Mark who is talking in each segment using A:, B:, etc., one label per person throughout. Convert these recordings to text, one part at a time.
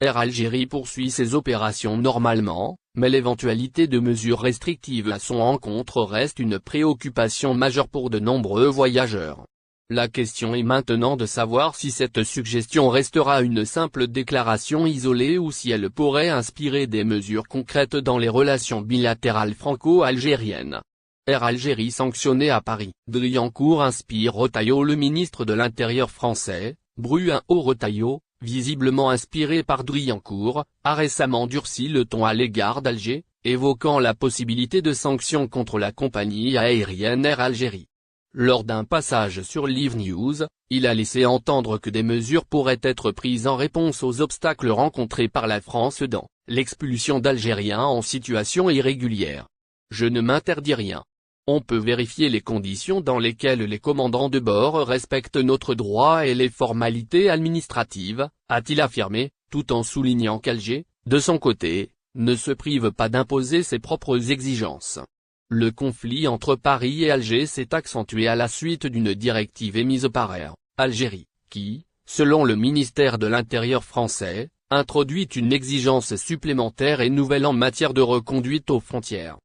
A: Air Algérie poursuit ses opérations normalement, mais l'éventualité de mesures restrictives à son encontre reste une préoccupation majeure pour de nombreux voyageurs. La question est maintenant de savoir si cette suggestion restera une simple déclaration isolée ou si elle pourrait inspirer des mesures concrètes dans les relations bilatérales franco-algériennes. Air Algérie sanctionné à Paris. Driancourt inspire Retailleau. Le ministre de l'Intérieur français, Bruno Retailleau, visiblement inspiré par Driancourt, a récemment durci le ton à l'égard d'Alger, évoquant la possibilité de sanctions contre la compagnie aérienne Air Algérie. Lors d'un passage sur Live News, il a laissé entendre que des mesures pourraient être prises en réponse aux obstacles rencontrés par la France dans l'expulsion d'Algériens en situation irrégulière. Je ne m'interdis rien. On peut vérifier les conditions dans lesquelles les commandants de bord respectent notre droit et les formalités administratives, a-t-il affirmé, tout en soulignant qu'Alger, de son côté, ne se prive pas d'imposer ses propres exigences. Le conflit entre Paris et Alger s'est accentué à la suite d'une directive émise par Air Algérie, qui, selon le ministère de l'Intérieur français, introduit une exigence supplémentaire et nouvelle en matière de reconduite aux frontières.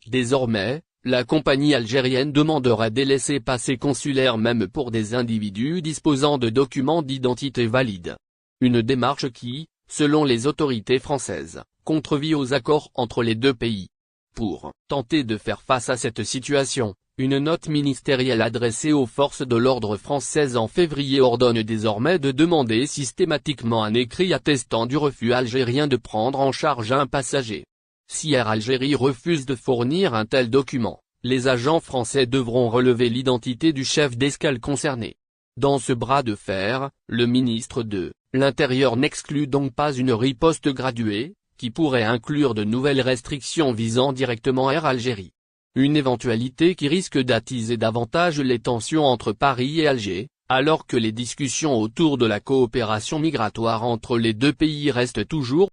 A: Désormais, la compagnie algérienne demandera des laissez-passer consulaires même pour des individus disposant de documents d'identité valides. Une démarche qui, selon les autorités françaises, contrevient aux accords entre les deux pays. Pour tenter de faire face à cette situation, une note ministérielle adressée aux forces de l'ordre françaises en février ordonne désormais de demander systématiquement un écrit attestant du refus algérien de prendre en charge un passager. Si Air Algérie refuse de fournir un tel document, les agents français devront relever l'identité du chef d'escale concerné. Dans ce bras de fer, le ministre de l'Intérieur n'exclut donc pas une riposte graduée, qui pourrait inclure de nouvelles restrictions visant directement Air Algérie. Une éventualité qui risque d'attiser davantage les tensions entre Paris et Alger, alors que les discussions autour de la coopération migratoire entre les deux pays restent toujours